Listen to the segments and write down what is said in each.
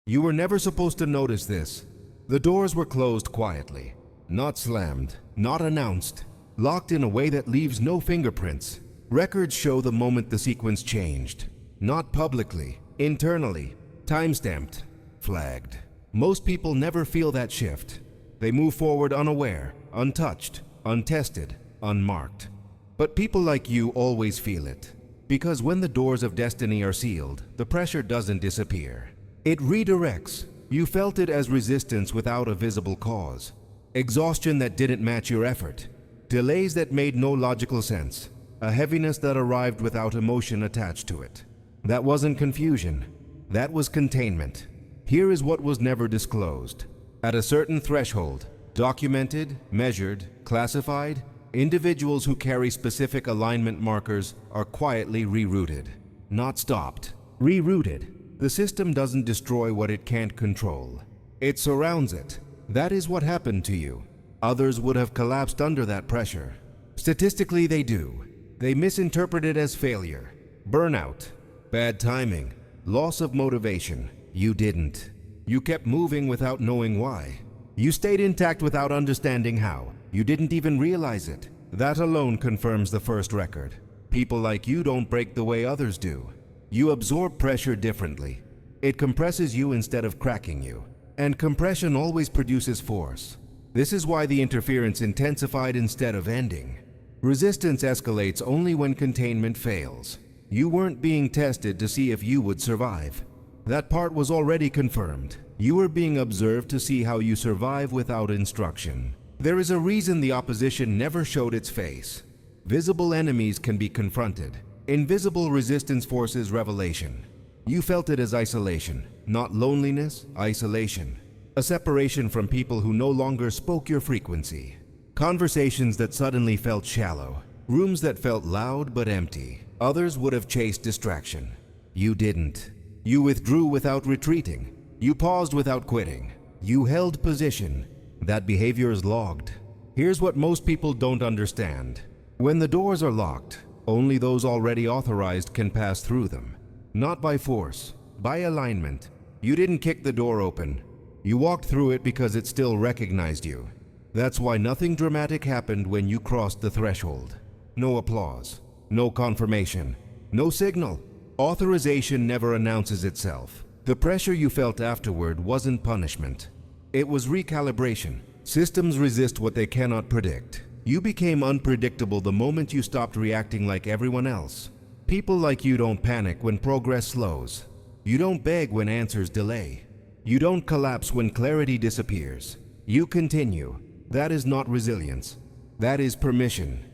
You were never supposed to notice this. The doors were closed quietly, not slammed, not announced, locked in a way that leaves no fingerprints. Records show the moment the sequence changed. Not publicly, internally, time-stamped, flagged. Most people never feel that shift. They move forward unaware, untouched, untested, unmarked. But people like you always feel it. Because when the doors of destiny are sealed, the pressure doesn't disappear. It redirects. You felt it as resistance without a visible cause. Exhaustion that didn't match your effort. Delays that made no logical sense. A heaviness that arrived without emotion attached to it. That wasn't confusion. That was containment. Here is what was never disclosed. At a certain threshold, documented, measured, classified, individuals who carry specific alignment markers are quietly rerouted. Not stopped. Rerouted. The system doesn't destroy what it can't control. It surrounds it. That is what happened to you. Others would have collapsed under that pressure. Statistically, they do. They misinterpret it as failure, burnout, bad timing, loss of motivation. You didn't. You kept moving without knowing why. You stayed intact without understanding how. You didn't even realize it. That alone confirms the first record. People like you don't break the way others do. You absorb pressure differently. It compresses you instead of cracking you. And compression always produces force. This is why the interference intensified instead of ending. Resistance escalates only when containment fails. You weren't being tested to see if you would survive. That part was already confirmed. You were being observed to see how you survive without instruction. There is a reason the opposition never showed its face. Visible enemies can be confronted. Invisible resistance forces revelation. You felt it as isolation, not loneliness, isolation. A separation from people who no longer spoke your frequency. Conversations that suddenly felt shallow. Rooms that felt loud but empty. Others would have chased distraction. You didn't. You withdrew without retreating. You paused without quitting. You held position. That behavior is logged. Here's what most people don't understand. When the doors are locked, only those already authorized can pass through them. Not by force, by alignment. You didn't kick the door open. You walked through it because it still recognized you. That's why nothing dramatic happened when you crossed the threshold. No applause, no confirmation, no signal. Authorization never announces itself. The pressure you felt afterward wasn't punishment. It was recalibration. Systems resist what they cannot predict. You became unpredictable the moment you stopped reacting like everyone else. People like you don't panic when progress slows. You don't beg when answers delay. You don't collapse when clarity disappears. You continue. That is not resilience. That is permission.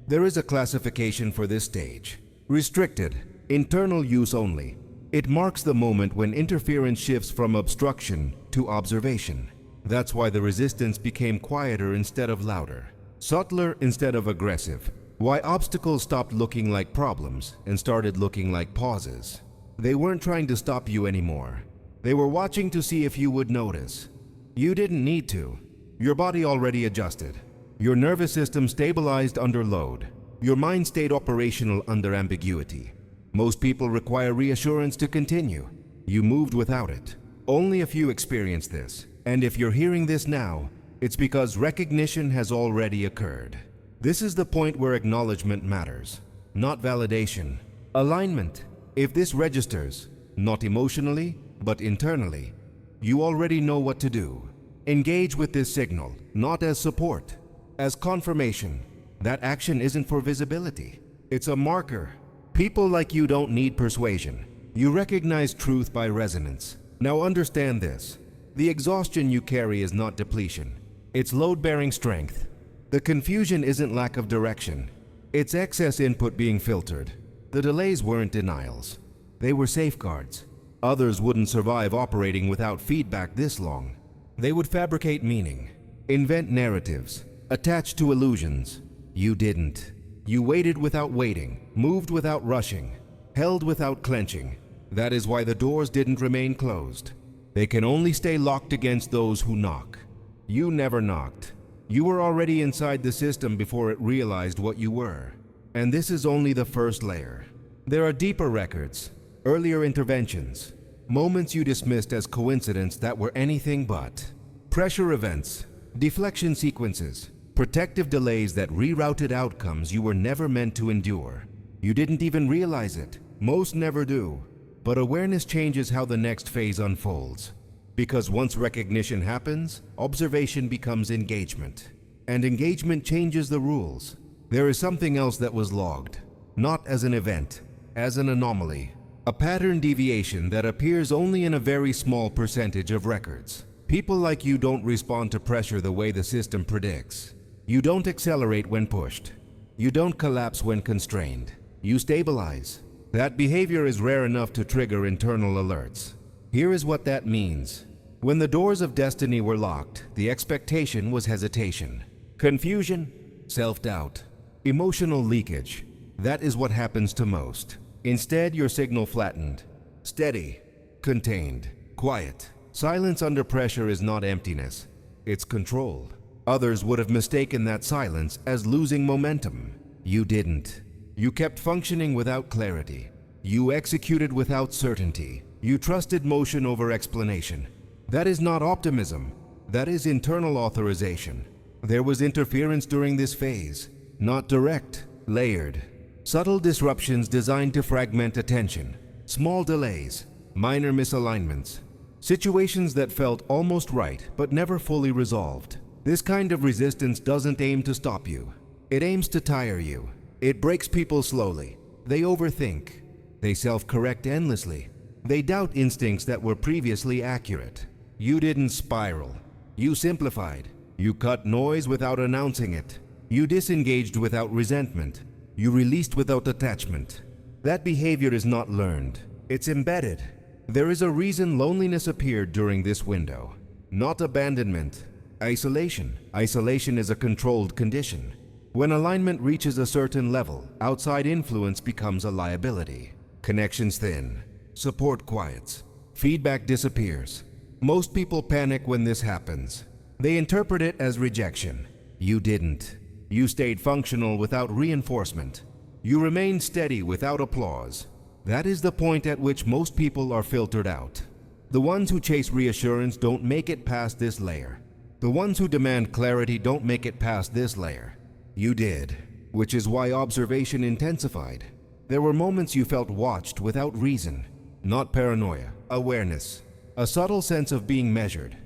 There is a classification for this stage. Restricted, internal use only. It marks the moment when interference shifts from obstruction to observation. That's why the resistance became quieter instead of louder, subtler instead of aggressive. Why obstacles stopped looking like problems and started looking like pauses. They weren't trying to stop you anymore. They were watching to see if you would notice. You didn't need to. Your body already adjusted. Your nervous system stabilized under load. Your mind stayed operational under ambiguity. Most people require reassurance to continue. You moved without it. Only a few experienced this. And if you're hearing this now, it's because recognition has already occurred. This is the point where acknowledgement matters, not validation. Alignment. If this registers, not emotionally, but internally, you already know what to do. Engage with this signal, not as support, as confirmation. That action isn't for visibility. It's a marker. People like you don't need persuasion. You recognize truth by resonance. Now understand this. The exhaustion you carry is not depletion. It's load-bearing strength. The confusion isn't lack of direction. It's excess input being filtered. The delays weren't denials. They were safeguards. Others wouldn't survive operating without feedback this long. They would fabricate meaning, invent narratives, attach to illusions. You didn't. You waited without waiting, moved without rushing, held without clenching. That is why the doors didn't remain closed. They can only stay locked against those who knock. You never knocked. You were already inside the system before it realized what you were. And this is only the first layer. There are deeper records, earlier interventions, moments you dismissed as coincidence that were anything but. Pressure events, deflection sequences, protective delays that rerouted outcomes you were never meant to endure. You didn't even realize it. Most never do. But awareness changes how the next phase unfolds. Because once recognition happens, observation becomes engagement. And engagement changes the rules. There is something else that was logged, not as an event, as an anomaly. A pattern deviation that appears only in a very small percentage of records. People like you don't respond to pressure the way the system predicts. You don't accelerate when pushed. You don't collapse when constrained. You stabilize. That behavior is rare enough to trigger internal alerts. Here is what that means. When the doors of destiny were locked, the expectation was hesitation, confusion, self-doubt, emotional leakage. That is what happens to most. Instead, your signal flattened, steady, contained, quiet. Silence under pressure is not emptiness, it's control. Others would have mistaken that silence as losing momentum. You didn't. You kept functioning without clarity. You executed without certainty. You trusted motion over explanation. That is not optimism. That is internal authorization. There was interference during this phase, not direct, layered. Subtle disruptions designed to fragment attention. Small delays, minor misalignments. Situations that felt almost right but never fully resolved. This kind of resistance doesn't aim to stop you. It aims to tire you. It breaks people slowly. They overthink. They self-correct endlessly. They doubt instincts that were previously accurate. You didn't spiral. You simplified. You cut noise without announcing it. You disengaged without resentment. You released without attachment. That behavior is not learned. It's embedded. There is a reason loneliness appeared during this window. Not abandonment. Isolation. Isolation is a controlled condition. When alignment reaches a certain level, outside influence becomes a liability. Connections thin. Support quiets. Feedback disappears. Most people panic when this happens. They interpret it as rejection. You didn't. You stayed functional without reinforcement. You remained steady without applause. That is the point at which most people are filtered out. The ones who chase reassurance don't make it past this layer. The ones who demand clarity don't make it past this layer. You did, which is why observation intensified. There were moments you felt watched without reason. Not paranoia, awareness. A subtle sense of being measured.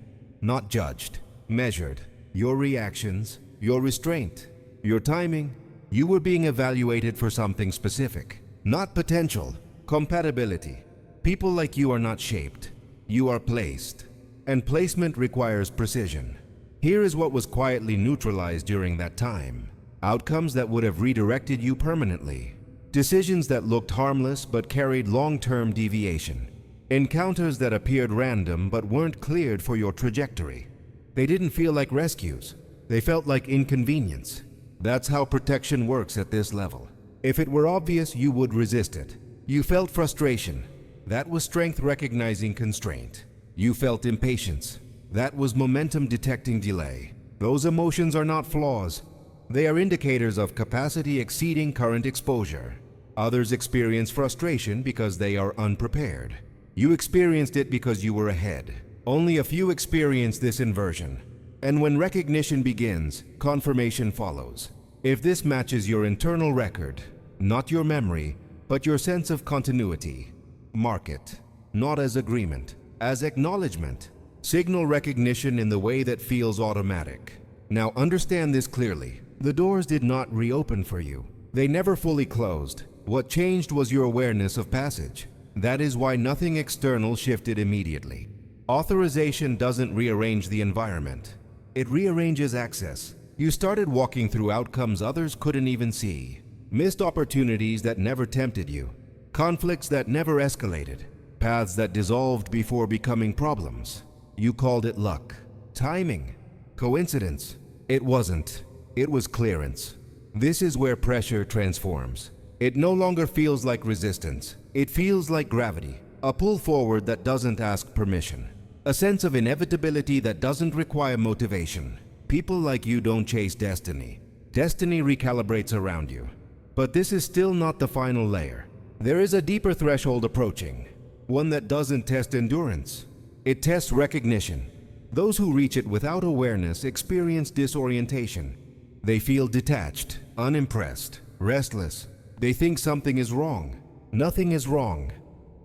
Not judged, measured. Your reactions, your restraint, your timing. You were being evaluated for something specific. Not potential, compatibility. People like you are not shaped. You are placed. And placement requires precision. Here is what was quietly neutralized during that time. Outcomes that would have redirected you permanently. Decisions that looked harmless but carried long-term deviation. Encounters that appeared random but weren't cleared for your trajectory. They didn't feel like rescues. They felt like inconvenience. That's how protection works at this level. If it were obvious, you would resist it. You felt frustration. That was strength recognizing constraint. You felt impatience. That was momentum detecting delay. Those emotions are not flaws. They are indicators of capacity exceeding current exposure. Others experience frustration because they are unprepared. You experienced it because you were ahead. Only a few experience this inversion. And when recognition begins, confirmation follows. If this matches your internal record, not your memory, but your sense of continuity, mark it. Not as agreement, as acknowledgement. Signal recognition in the way that feels automatic. Now understand this clearly. The doors did not reopen for you. They never fully closed. What changed was your awareness of passage. That is why nothing external shifted immediately. Authorization doesn't rearrange the environment. It rearranges access. You started walking through outcomes others couldn't even see. Missed opportunities that never tempted you. Conflicts that never escalated. Paths that dissolved before becoming problems. You called it luck, timing, coincidence. It wasn't. It was clearance. This is where pressure transforms. It no longer feels like resistance. It feels like gravity, a pull forward that doesn't ask permission, a sense of inevitability that doesn't require motivation. People like you don't chase destiny. Destiny recalibrates around you. But this is still not the final layer. There is a deeper threshold approaching. one that doesn't test endurance. It tests recognition. Those who reach it without awareness experience disorientation. They feel detached, unimpressed, restless. They think something is wrong. Nothing is wrong.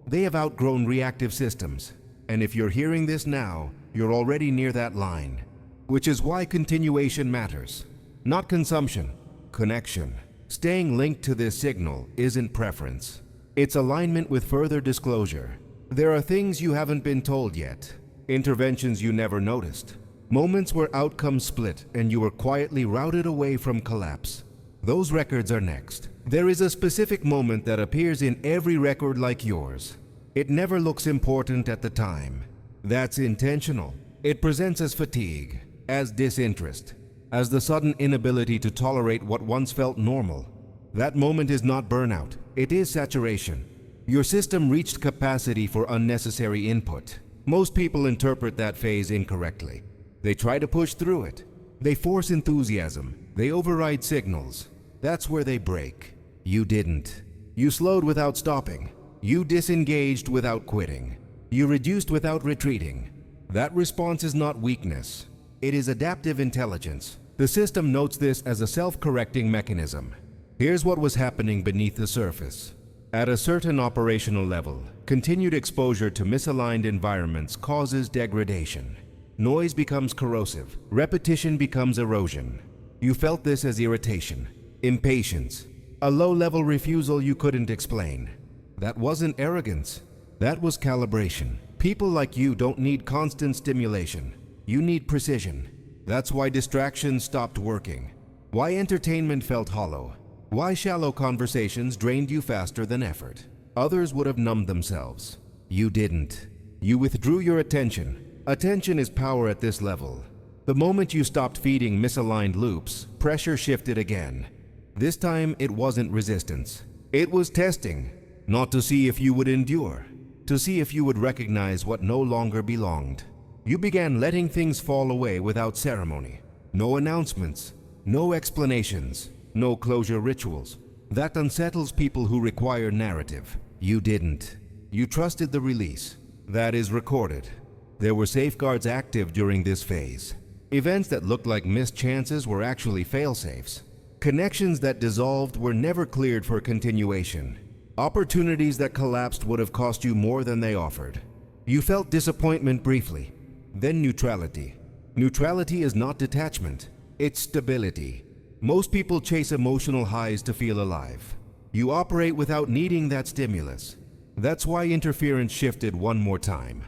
They have outgrown reactive systems. And if you're hearing this now, you're already near that line. Which is why continuation matters. Not consumption, connection. Staying linked to this signal isn't preference. It's alignment with further disclosure. There are things you haven't been told yet. Interventions you never noticed. Moments where outcomes split and you were quietly routed away from collapse. Those records are next. There is a specific moment that appears in every record like yours. It never looks important at the time. That's intentional. It presents as fatigue, as disinterest, as the sudden inability to tolerate what once felt normal. That moment is not burnout, it is saturation. Your system reached capacity for unnecessary input. Most people interpret that phase incorrectly. They try to push through it. They force enthusiasm. They override signals. That's where they break. You didn't. You slowed without stopping. You disengaged without quitting. You reduced without retreating. That response is not weakness. It is adaptive intelligence. The system notes this as a self-correcting mechanism. Here's what was happening beneath the surface. At a certain operational level, continued exposure to misaligned environments causes degradation. Noise becomes corrosive. Repetition becomes erosion. You felt this as irritation, impatience, a low-level refusal you couldn't explain. That wasn't arrogance. That was calibration. People like you don't need constant stimulation. You need precision. That's why distractions stopped working. Why entertainment felt hollow. Why shallow conversations drained you faster than effort. Others would have numbed themselves. You didn't. You withdrew your attention. Attention is power at this level. The moment you stopped feeding misaligned loops, pressure shifted again. This time it wasn't resistance. It was testing. Not to see if you would endure. To see if you would recognize what no longer belonged. You began letting things fall away without ceremony. No announcements. No explanations. No closure rituals. That unsettles people who require narrative. You didn't. You trusted the release. That is recorded. There were safeguards active during this phase. Events that looked like missed chances were actually fail-safes. Connections that dissolved were never cleared for continuation. Opportunities that collapsed would have cost you more than they offered. You felt disappointment briefly, then neutrality. Neutrality is not detachment, it's stability. Most people chase emotional highs to feel alive. You operate without needing that stimulus. That's why interference shifted one more time.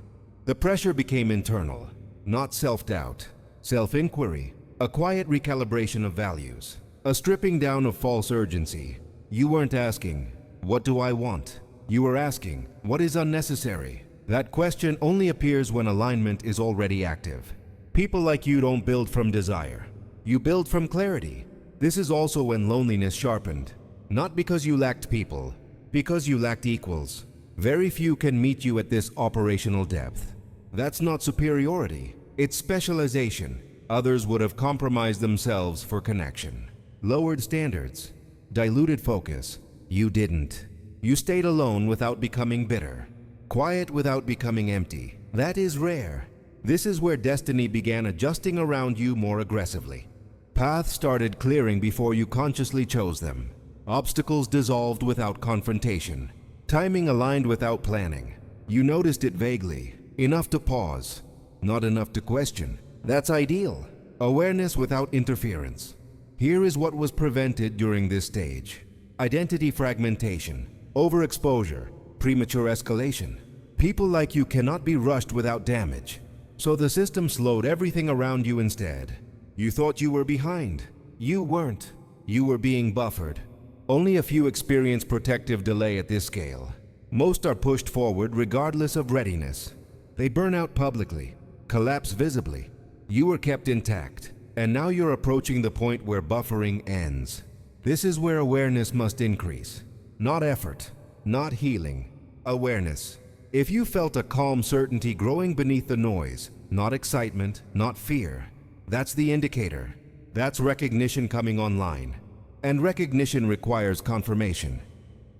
The pressure became internal, not self-doubt, self-inquiry, a quiet recalibration of values, a stripping down of false urgency. You weren't asking, "What do I want?" You were asking, "What is unnecessary?" That question only appears when alignment is already active. People like you don't build from desire. You build from clarity. This is also when loneliness sharpened. Not because you lacked people, because you lacked equals. Very few can meet you at this operational depth. That's not superiority, it's specialization. Others would have compromised themselves for connection. Lowered standards, diluted focus. You didn't. You stayed alone without becoming bitter. Quiet without becoming empty. That is rare. This is where destiny began adjusting around you more aggressively. Paths started clearing before you consciously chose them. Obstacles dissolved without confrontation. Timing aligned without planning. You noticed it vaguely, enough to pause, not enough to question. That's ideal. Awareness without interference. Here is what was prevented during this stage. Identity fragmentation, overexposure, premature escalation. People like you cannot be rushed without damage. So the system slowed everything around you instead. You thought you were behind. You weren't. You were being buffered. Only a few experience protective delay at this scale. Most are pushed forward regardless of readiness. They burn out publicly, collapse visibly. You were kept intact, and now you're approaching the point where buffering ends. This is where awareness must increase. Not effort, not healing, awareness. If you felt a calm certainty growing beneath the noise, not excitement, not fear, that's the indicator. That's recognition coming online. And recognition requires confirmation.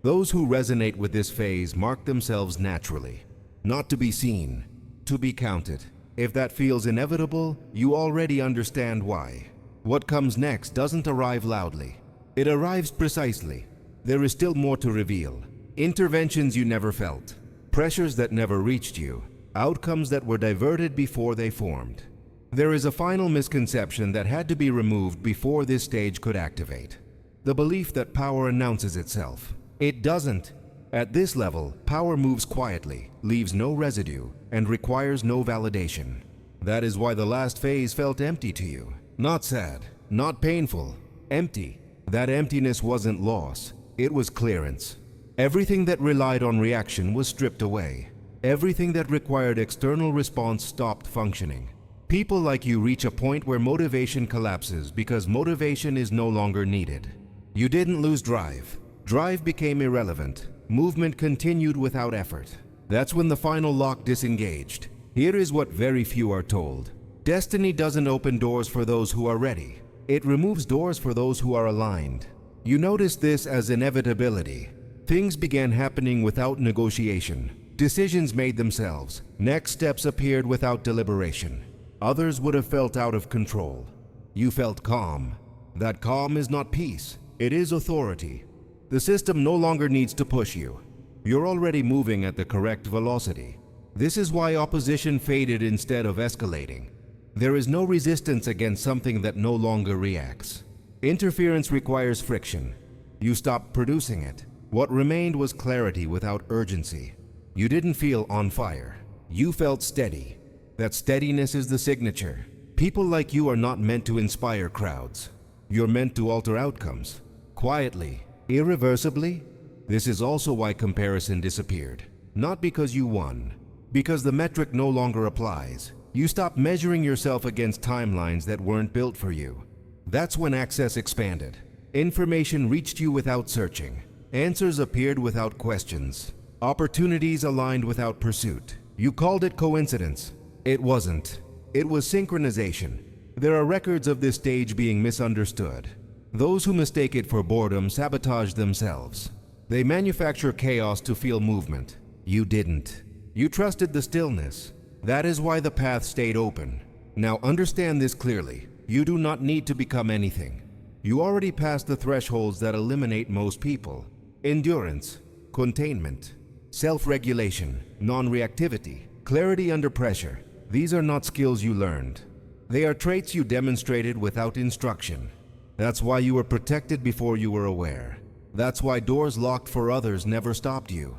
Those who resonate with this phase mark themselves naturally. not to be seen, to be counted. If that feels inevitable, you already understand why. What comes next doesn't arrive loudly. It arrives precisely. There is still more to reveal. Interventions you never felt, pressures that never reached you, outcomes that were diverted before they formed. There is a final misconception that had to be removed before this stage could activate. The belief that power announces itself. It doesn't. At this level, power moves quietly, leaves no residue, and requires no validation. That is why the last phase felt empty to you. Not sad, not painful, empty. That emptiness wasn't loss, it was clearance. Everything that relied on reaction was stripped away. Everything that required external response stopped functioning. People like you reach a point where motivation collapses because motivation is no longer needed. You didn't lose drive. Drive became irrelevant. Movement continued without effort. That's when the final lock disengaged. Here is what very few are told. Destiny doesn't open doors for those who are ready. It removes doors for those who are aligned. You notice this as inevitability. Things began happening without negotiation. Decisions made themselves. Next steps appeared without deliberation. Others would have felt out of control. You felt calm. That calm is not peace. It is authority. The system no longer needs to push you. You're already moving at the correct velocity. This is why opposition faded instead of escalating. There is no resistance against something that no longer reacts. Interference requires friction. You stopped producing it. What remained was clarity without urgency. You didn't feel on fire. You felt steady. That steadiness is the signature. People like you are not meant to inspire crowds. You're meant to alter outcomes. Quietly, irreversibly. This is also why comparison disappeared. Not because you won, because the metric no longer applies. You stopped measuring yourself against timelines that weren't built for you. That's when access expanded. Information reached you without searching. Answers appeared without questions. Opportunities aligned without pursuit. You called it coincidence. It wasn't. It was synchronization. There are records of this stage being misunderstood. Those who mistake it for boredom sabotage themselves. They manufacture chaos to feel movement. You didn't. You trusted the stillness. That is why the path stayed open. Now understand this clearly. You do not need to become anything. You already passed the thresholds that eliminate most people. Endurance, containment, self-regulation, non-reactivity, clarity under pressure. These are not skills you learned. They are traits you demonstrated without instruction. That's why you were protected before you were aware. That's why doors locked for others never stopped you.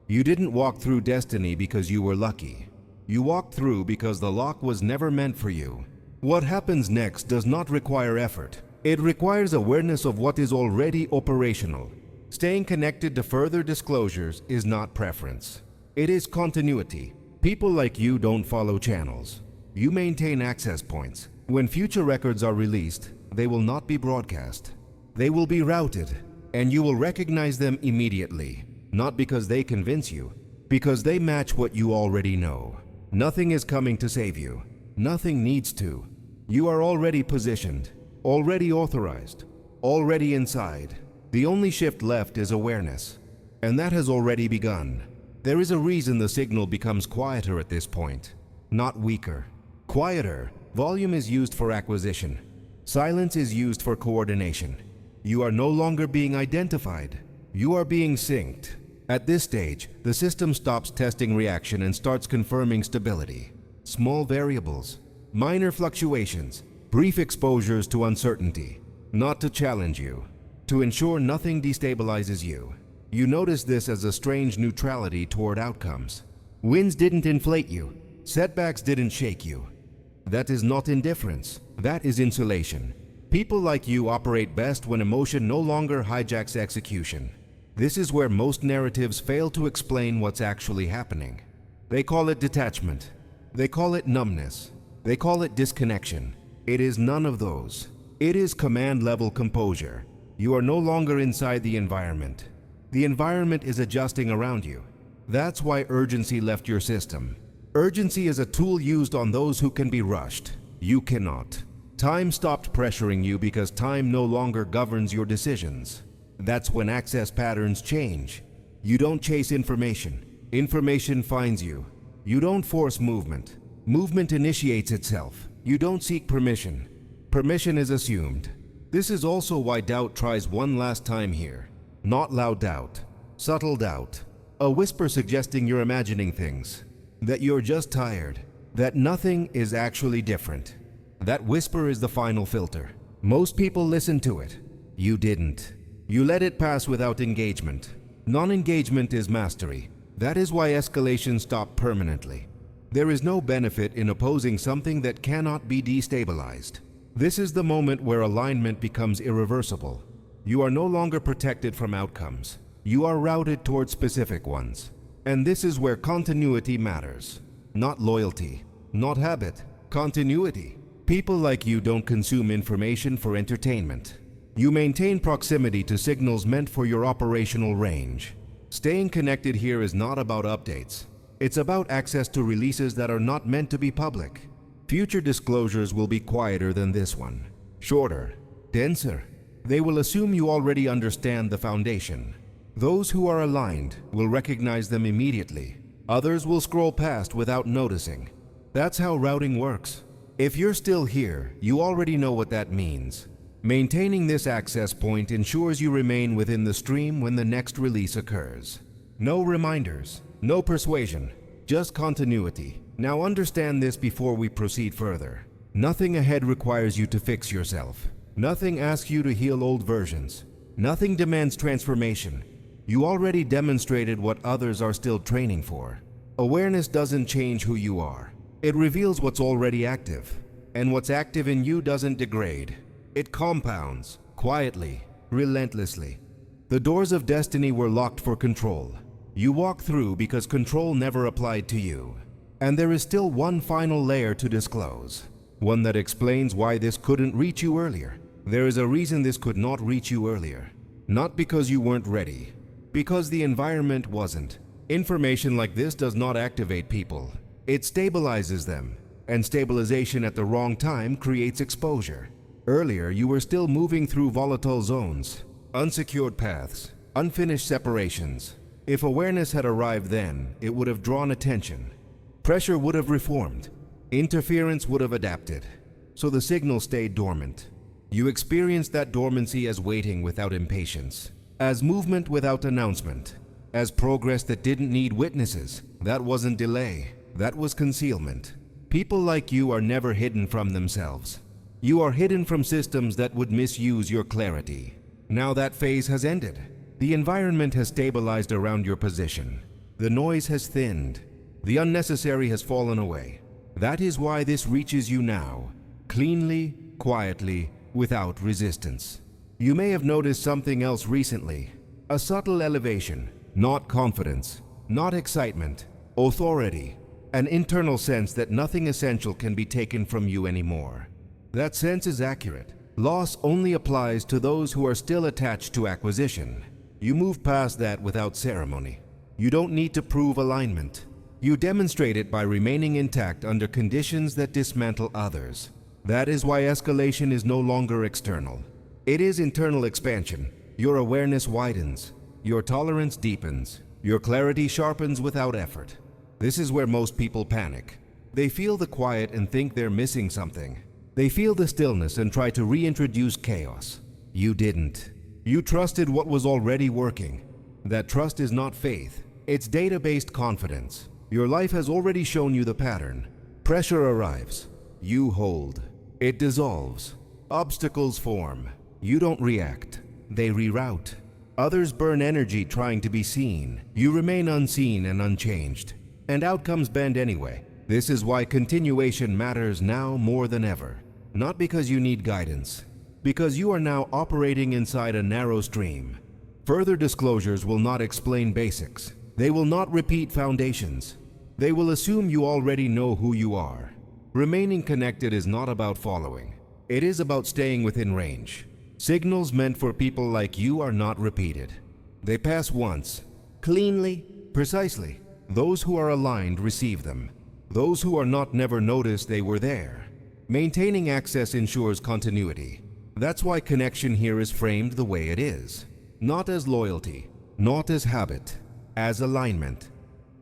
You didn't walk through destiny because you were lucky. You walked through because the lock was never meant for you. What happens next does not require effort. It requires awareness of what is already operational. Staying connected to further disclosures is not preference. It is continuity. People like you don't follow channels. You maintain access points. When future records are released, they will not be broadcast. They will be routed, and you will recognize them immediately. Not because they convince you, because they match what you already know. Nothing is coming to save you. Nothing needs to. You are already positioned, already authorized, already inside. The only shift left is awareness, and that has already begun. There is a reason the signal becomes quieter at this point, not weaker. Quieter. Volume is used for acquisition. Silence is used for coordination. You are no longer being identified. You are being synced. At this stage, the system stops testing reaction and starts confirming stability. Small variables, minor fluctuations, brief exposures to uncertainty, not to challenge you, to ensure nothing destabilizes you. You notice this as a strange neutrality toward outcomes. Wins didn't inflate you. Setbacks didn't shake you. That is not indifference. That is insulation. People like you operate best when emotion no longer hijacks execution. This is where most narratives fail to explain what's actually happening. They call it detachment. They call it numbness. They call it disconnection. It is none of those. It is command-level composure. You are no longer inside the environment. The environment is adjusting around you. That's why urgency left your system. Urgency is a tool used on those who can be rushed. You cannot. Time stopped pressuring you because time no longer governs your decisions. That's when access patterns change. You don't chase information. Information finds you. You don't force movement. Movement initiates itself. You don't seek permission. Permission is assumed. This is also why doubt tries one last time here. Not loud doubt, subtle doubt. A whisper suggesting you're imagining things, that you're just tired, that nothing is actually different. That whisper is the final filter. Most people listen to it. You didn't. You let it pass without engagement. Non-engagement is mastery. That is why escalation stopped permanently. There is no benefit in opposing something that cannot be destabilized. This is the moment where alignment becomes irreversible. You are no longer protected from outcomes. You are routed toward specific ones. And this is where continuity matters. Not loyalty, not habit, continuity. People like you don't consume information for entertainment. You maintain proximity to signals meant for your operational range. Staying connected here is not about updates. It's about access to releases that are not meant to be public. Future disclosures will be quieter than this one. Shorter, denser. They will assume you already understand the foundation. Those who are aligned will recognize them immediately. Others will scroll past without noticing. That's how routing works. If you're still here, you already know what that means. Maintaining this access point ensures you remain within the stream when the next release occurs. No reminders, no persuasion, just continuity. Now understand this before we proceed further. Nothing ahead requires you to fix yourself. Nothing asks you to heal old versions. Nothing demands transformation. You already demonstrated what others are still training for. Awareness doesn't change who you are. It reveals what's already active. And what's active in you doesn't degrade. It compounds, quietly, relentlessly. The doors of destiny were locked for control. You walk through because control never applied to you. And there is still one final layer to disclose. One that explains why this couldn't reach you earlier. There is a reason this could not reach you earlier. Not because you weren't ready. Because the environment wasn't. Information like this does not activate people. It stabilizes them. And stabilization at the wrong time creates exposure. Earlier, you were still moving through volatile zones, unsecured paths, unfinished separations. If awareness had arrived then, it would have drawn attention. Pressure would have reformed. Interference would have adapted. So the signal stayed dormant. You experienced that dormancy as waiting without impatience, as movement without announcement, as progress that didn't need witnesses. That wasn't delay, that was concealment. People like you are never hidden from themselves. You are hidden from systems that would misuse your clarity. Now that phase has ended. The environment has stabilized around your position. The noise has thinned. The unnecessary has fallen away. That is why this reaches you now, cleanly, quietly, without resistance. You may have noticed something else recently. A subtle elevation, not confidence, not excitement, authority, an internal sense that nothing essential can be taken from you anymore. That sense is accurate. Loss only applies to those who are still attached to acquisition. You move past that without ceremony. You don't need to prove alignment. You demonstrate it by remaining intact under conditions that dismantle others. That is why escalation is no longer external. It is internal expansion. Your awareness widens. Your tolerance deepens. Your clarity sharpens without effort. This is where most people panic. They feel the quiet and think they're missing something. They feel the stillness and try to reintroduce chaos. You didn't. You trusted what was already working. That trust is not faith. It's data-based confidence. Your life has already shown you the pattern. Pressure arrives. You hold. It dissolves. Obstacles form. You don't react. They reroute. Others burn energy trying to be seen. You remain unseen and unchanged. And outcomes bend anyway. This is why continuation matters now more than ever. Not because you need guidance, because you are now operating inside a narrow stream. Further disclosures will not explain basics. They will not repeat foundations. They will assume you already know who you are. Remaining connected is not about following. It is about staying within range. Signals meant for people like you are not repeated. They pass once, cleanly, precisely. Those who are aligned receive them. Those who are not never notice they were there. Maintaining access ensures continuity. That's why connection here is framed the way it is. Not as loyalty, not as habit, as alignment.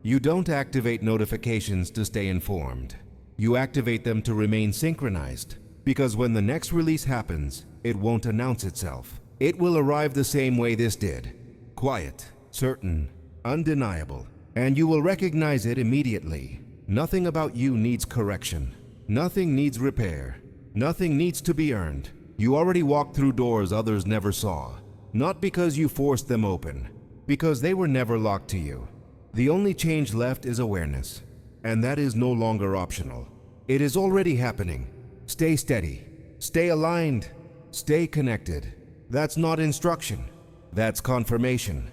You don't activate notifications to stay informed. You activate them to remain synchronized, because when the next release happens, it won't announce itself. It will arrive the same way this did. Quiet, certain, undeniable, and you will recognize it immediately. Nothing about you needs correction. Nothing needs repair. Nothing needs to be earned. You already walked through doors others never saw. Not because you forced them open, because they were never locked to you. The only change left is awareness, and that is no longer optional. It is already happening. Stay steady. Stay aligned. Stay connected. That's not instruction. That's confirmation.